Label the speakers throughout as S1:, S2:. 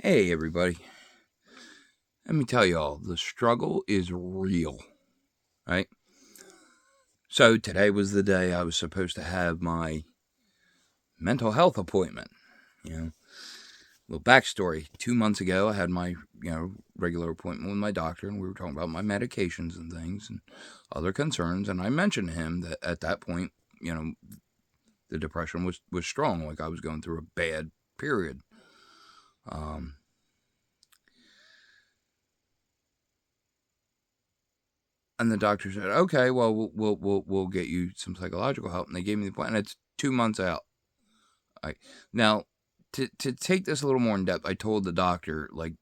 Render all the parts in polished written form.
S1: Hey, everybody. Let me tell y'all, the struggle is real, right? So, today was the day I was supposed to have my mental health appointment. Little backstory. 2 months ago, I had my, regular appointment with my doctor, and we were talking about my medications and things and other concerns. And I mentioned to him that at that point, the depression was strong, like I was going through a bad period. And the doctor said, "Okay, well, we'll get you some psychological help." And they gave me the plan. And it's 2 months out. Now, to take this a little more in depth, I told the doctor I'd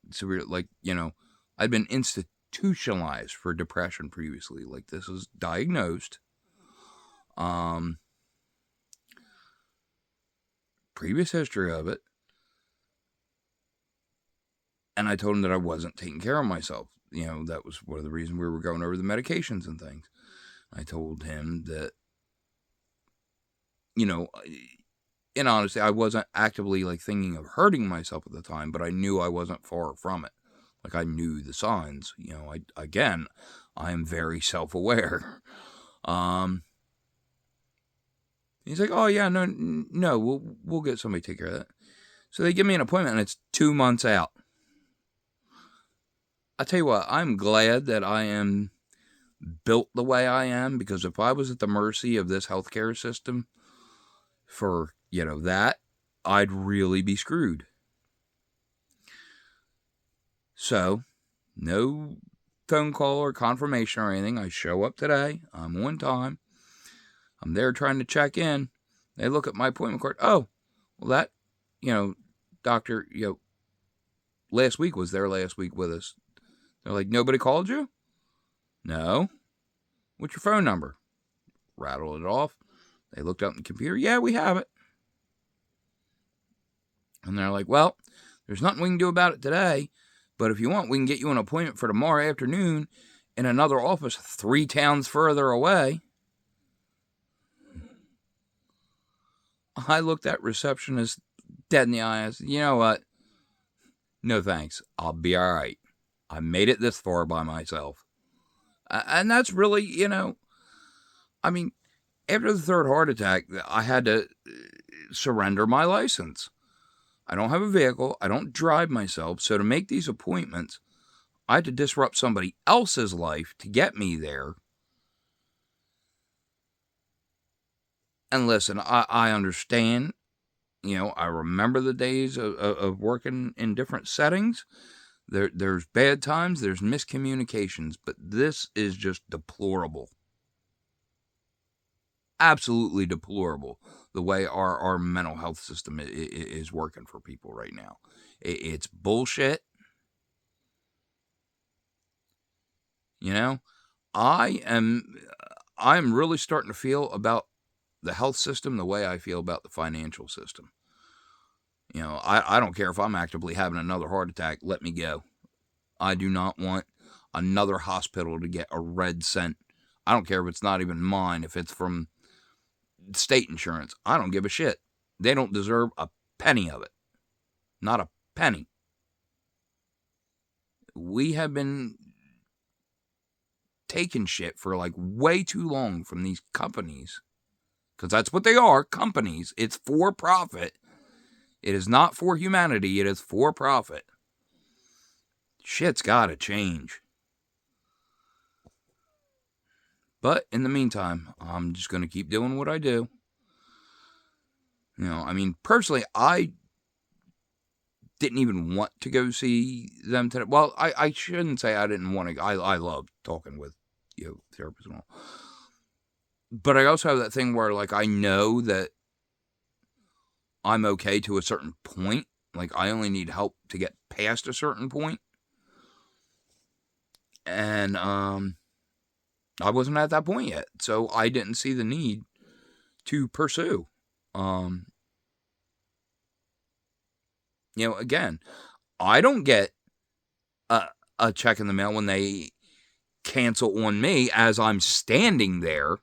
S1: been institutionalized for depression previously. Like, this was diagnosed. Previous history of it. And I told him that I wasn't taking care of myself. That was one of the reasons we were going over the medications and things. I told him that, in honesty, I wasn't actively thinking of hurting myself at the time, but I knew I wasn't far from it. Like, I knew the signs. I am very self-aware. He's like, "Oh yeah, no, we'll get somebody to take care of that." So they give me an appointment, and it's 2 months out. I tell you what, I'm glad that I am built the way I am, because if I was at the mercy of this healthcare system for, that, I'd really be screwed. So, no phone call or confirmation or anything. I show up today. I'm on time. I'm there trying to check in. They look at my appointment card. "Oh, well, that, doctor, last week was there last week with us." They're like, "Nobody called you?" "No." "What's your phone number?" Rattled it off. They looked up in the computer. "Yeah, we have it." And they're like, "Well, there's nothing we can do about it today, but if you want, we can get you an appointment for tomorrow afternoon in another office 3 towns further away." I looked at receptionist dead in the eye. I said, "You know what? No thanks. I'll be all right. I made it this far by myself." And that's really, I mean, after the third heart attack, I had to surrender my license. I don't have a vehicle. I don't drive myself. So to make these appointments, I had to disrupt somebody else's life to get me there. And listen, I understand. I remember the days of working in different settings. There's bad times, there's miscommunications, but this is just deplorable. Absolutely deplorable, the way our mental health system is working for people right now. It's bullshit. I'm really starting to feel about the health system the way I feel about the financial system. I don't care if I'm actively having another heart attack. Let me go. I do not want another hospital to get a red cent. I don't care if it's not even mine, if it's from state insurance. I don't give a shit. They don't deserve a penny of it. Not a penny. We have been taking shit for way too long from these companies. Because that's what they are, companies. It's for profit. It is not for humanity. It is for profit. Shit's gotta change. But in the meantime, I'm just going to keep doing what I do. Personally, I didn't even want to go see them today. Well, I shouldn't say I didn't want to. I love talking with therapists and all. But I also have that thing where I know that I'm okay to a certain point. I only need help to get past a certain point. And I wasn't at that point yet, so I didn't see the need to pursue. Again, I don't get a check in the mail when they cancel on me as I'm standing there.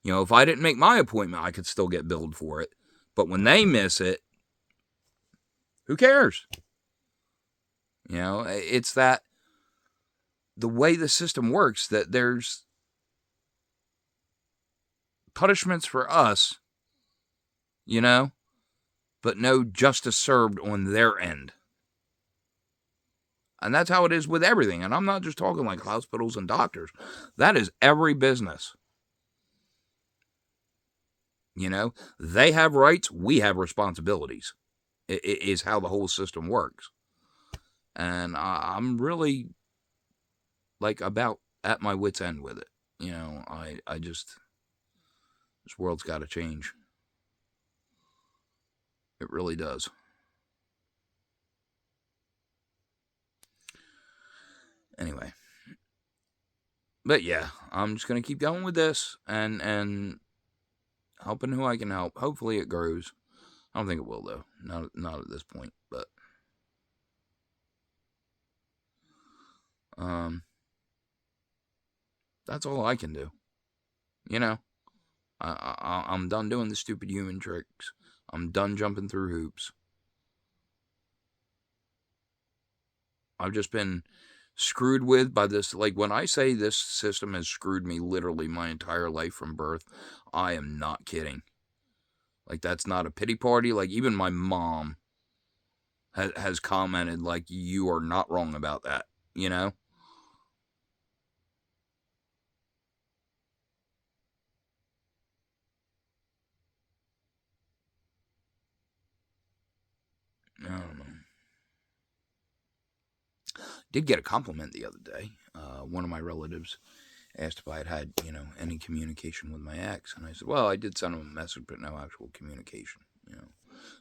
S1: If I didn't make my appointment, I could still get billed for it. But when they miss it, who cares? It's that the way the system works, that there's punishments for us, but no justice served on their end. And that's how it is with everything. And I'm not just talking like hospitals and doctors. That is every business. They have rights, we have responsibilities. It is how the whole system works. And I'm really about at my wit's end with it. I just, this world's got to change. It really does. Anyway. But yeah, I'm just going to keep going with this and helping who I can help. Hopefully it grows. I don't think it will, though. Not at this point, but that's all I can do. I'm done doing the stupid human tricks. I'm done jumping through hoops. I've just been screwed with by this. Like, when I say this system has screwed me literally my entire life from birth, I am not kidding. Like, that's not a pity party. Like, even my mom has commented, like, you are not wrong about that, I don't know. Did get a compliment the other day. One of my relatives asked if I had any communication with my ex, and I said, well, I did send him a message, but no actual communication.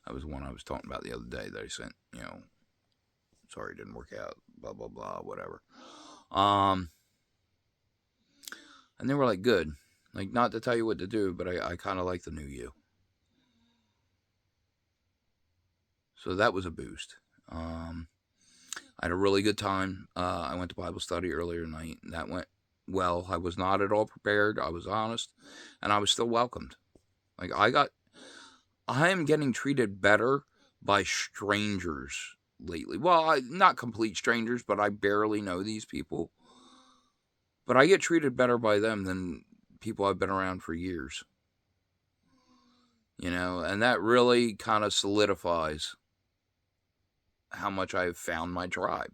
S1: That was the one I was talking about the other day that I sent. Sorry it didn't work out. Blah blah blah. Whatever. And they were like, good. Like, not to tell you what to do, but I kind of like the new you. So that was a boost. I had a really good time. I went to Bible study earlier tonight, and that went well. I was not at all prepared. I was honest, and I was still welcomed. Like, I am getting treated better by strangers lately. Well, not complete strangers, but I barely know these people. But I get treated better by them than people I've been around for years. And that really kind of solidifies how much I've found my tribe.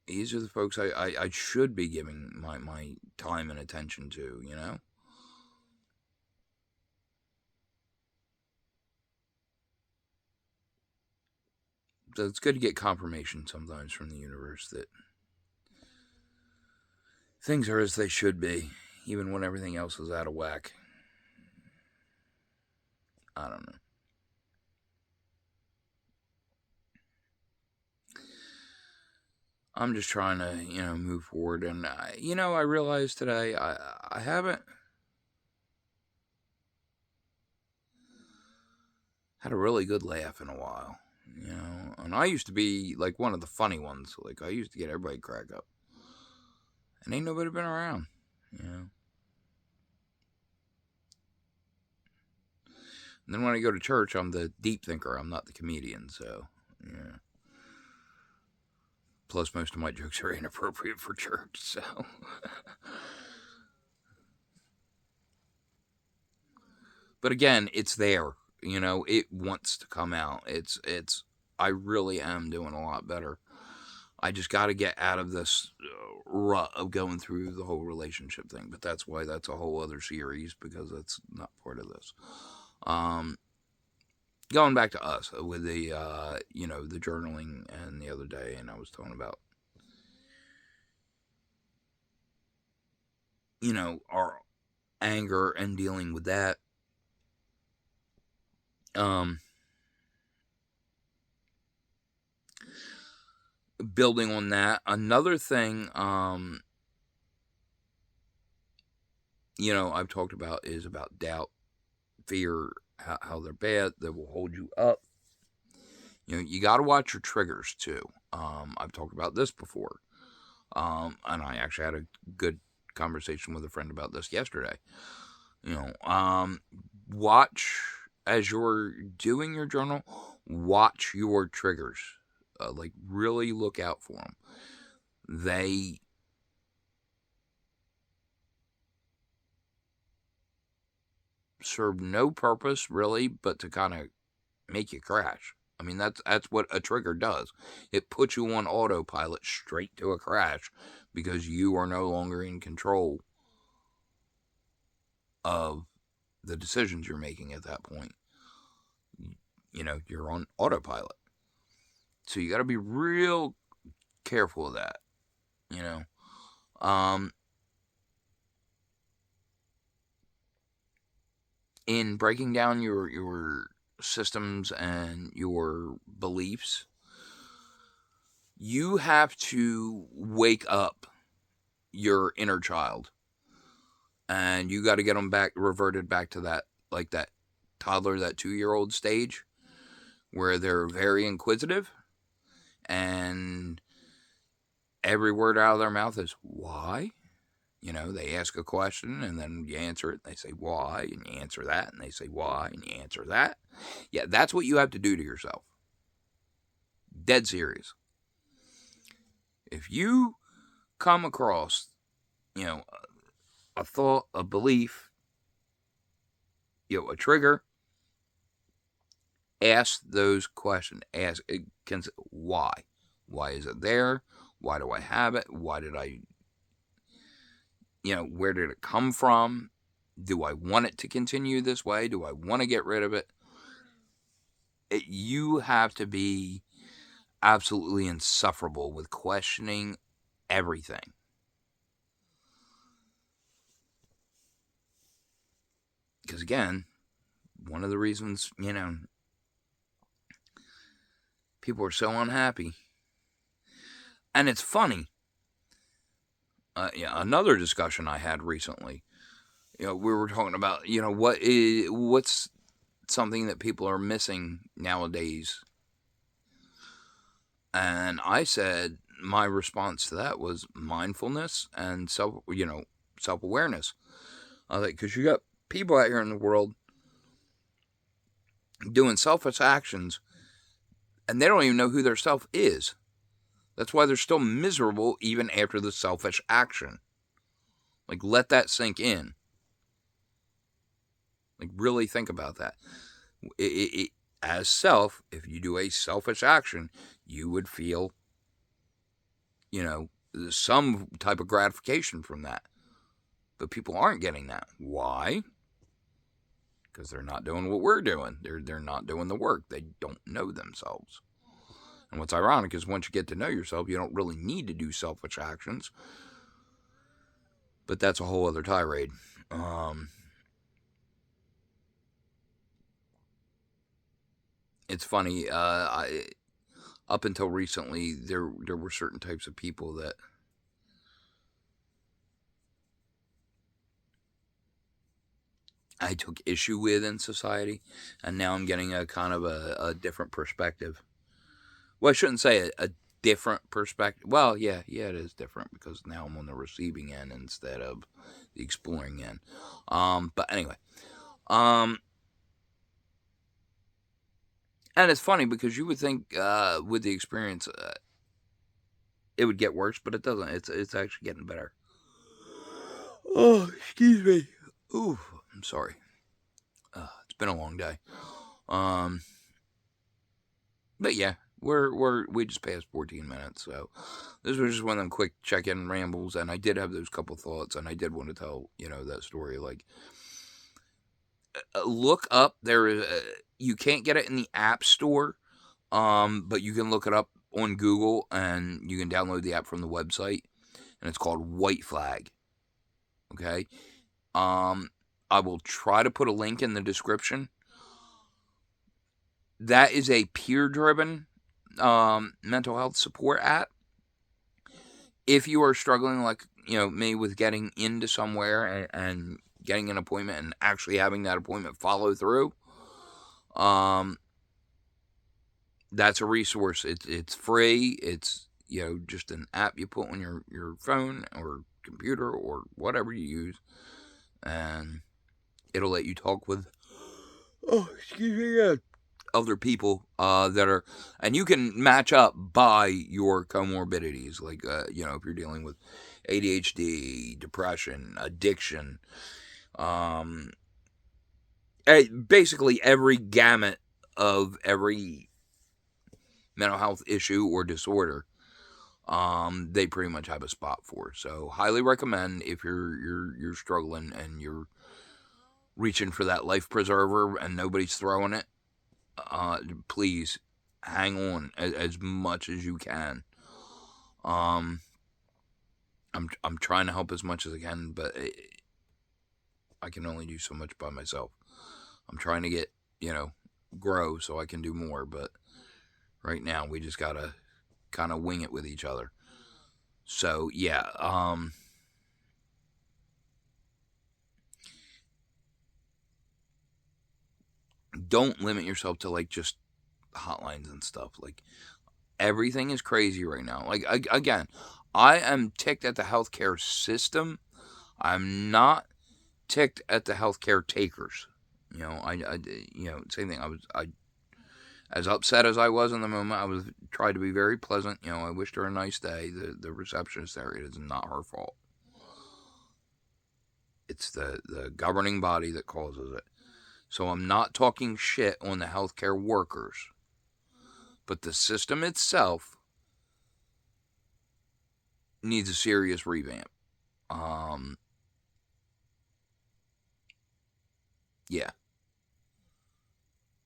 S1: These are the folks I should be giving my time and attention to, So it's good to get confirmation sometimes from the universe that things are as they should be, even when everything else is out of whack. I don't know. I'm just trying to, move forward. And, I realized today I haven't had a really good laugh in a while, And I used to be, like, one of the funny ones. Like, I used to get everybody crack up. And ain't nobody been around, And then when I go to church, I'm the deep thinker. I'm not the comedian, so, yeah. Plus, most of my jokes are inappropriate for church, so. But again, it's there. It wants to come out. I really am doing a lot better. I just got to get out of this rut of going through the whole relationship thing. But that's why that's a whole other series, because that's not part of this. Going back to us with the, the journaling and the other day, and I was talking about, our anger and dealing with that. Building on that, another thing, I've talked about is about doubt, fear, how they're bad, that will hold you up. You got to watch your triggers too. I've talked about this before. And I actually had a good conversation with a friend about this yesterday. Watch as you're doing your journal, watch your triggers. Like, really look out for them. They serve no purpose, really, but to kind of make you crash. I mean, that's what a trigger does. It puts you on autopilot straight to a crash because you are no longer in control of the decisions you're making at that point. You know, you're on autopilot. So you got to be real careful of that, you know. In breaking down your systems and your beliefs, you have to wake up your inner child, and you got to get them back, reverted back to that, like that toddler, that 2-year-old stage where they're very inquisitive, and every word out of their mouth is why. You know, they ask a question and then you answer it. And they say why, and you answer that, and they say why, and you answer that. Yeah, that's what you have to do to yourself. Dead serious. If you come across, you know, a thought, a belief, you know, a trigger, ask those questions. Ask, why? Why is it there? Why do I have it? Why did I, you know, where did it come from? Do I want it to continue this way? Do I want to get rid of it? You have to be absolutely insufferable with questioning everything. Because again, one of the reasons, you know, people are so unhappy. And it's funny. Yeah, another discussion I had recently, you know, we were talking about, you know, what's something that people are missing nowadays. And I said my response to that was mindfulness and self-awareness. Because you got people out here in the world doing selfish actions, and they don't even know who their self is. That's why they're still miserable even after the selfish action. Like, let that sink in. Like, really think about that. As self, if you do a selfish action, you would feel, you know, some type of gratification from that. But people aren't getting that. Why? Because they're not doing what we're doing. They're not doing the work. They don't know themselves. And what's ironic is once you get to know yourself, you don't really need to do selfish actions. But that's a whole other tirade. It's funny. Up until recently, there were certain types of people that I took issue with in society, and now I'm getting a kind of a different perspective. Well, I shouldn't say a different perspective. Well, yeah, it is different because now I'm on the receiving end instead of the exploring end. But anyway, and it's funny because you would think with the experience it would get worse, but it doesn't. It's actually getting better. Oh, excuse me. Ooh, I'm sorry. It's been a long day. Um, but yeah, we just passed 14 minutes, so this was just one of them quick check-in rambles, and I did have those couple thoughts, and I did want to tell that story. Like, look up there is you can't get it in the App Store, but you can look it up on Google, and you can download the app from the website, and it's called White Flag. Okay, I will try to put a link in the description. That is a peer-driven mental health support app. If you are struggling, like me, with getting into somewhere and getting an appointment and actually having that appointment follow through, that's a resource. It's free. It's just an app you put on your phone or computer or whatever you use, and it'll let you talk with Oh, excuse me. Yeah. Other people that are, and you can match up by your comorbidities, like if you're dealing with ADHD, depression, addiction, um, basically every gamut of every mental health issue or disorder. They pretty much have a spot for. So highly recommend if you're struggling and you're reaching for that life preserver and nobody's throwing it. Please hang on as much as you can. Um, I'm trying to help as much as I can, but I can only do so much by myself. I'm trying to get grow so I can do more, but right now we just gotta kind of wing it with each other. So yeah, don't limit yourself to like just hotlines and stuff. Like everything is crazy right now. Like again, I am ticked at the healthcare system. I'm not ticked at the healthcare takers. Same thing. I as upset as I was in the moment. I was tried to be very pleasant. I wished her a nice day. The receptionist there, it is not her fault. It's the governing body that causes it. So I'm not talking shit on the healthcare workers, but the system itself needs a serious revamp. Yeah.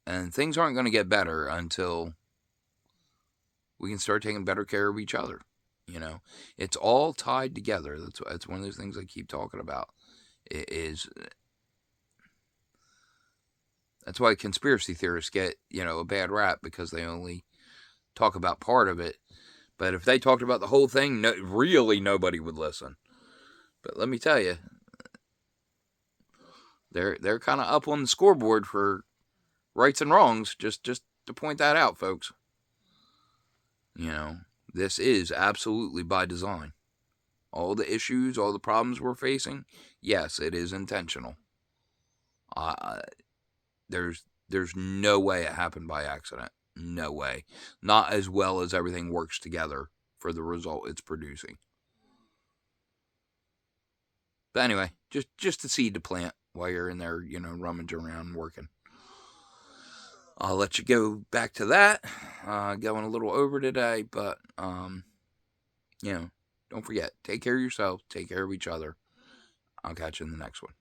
S1: And things aren't going to get better until we can start taking better care of each other. It's all tied together. That's one of those things I keep talking about. It is that's why conspiracy theorists get a bad rap, because they only talk about part of it. But if they talked about the whole thing, really nobody would listen. But let me tell you, they're kind of up on the scoreboard for rights and wrongs. Just to point that out, folks. This is absolutely by design. All the issues, all the problems we're facing, yes, it is intentional. There's no way it happened by accident. No way. Not as well as everything works together for the result it's producing. But anyway, just a seed to plant while you're in there, rummaging around working. I'll let you go back to that. Going a little over today, but don't forget, take care of yourself, take care of each other. I'll catch you in the next one.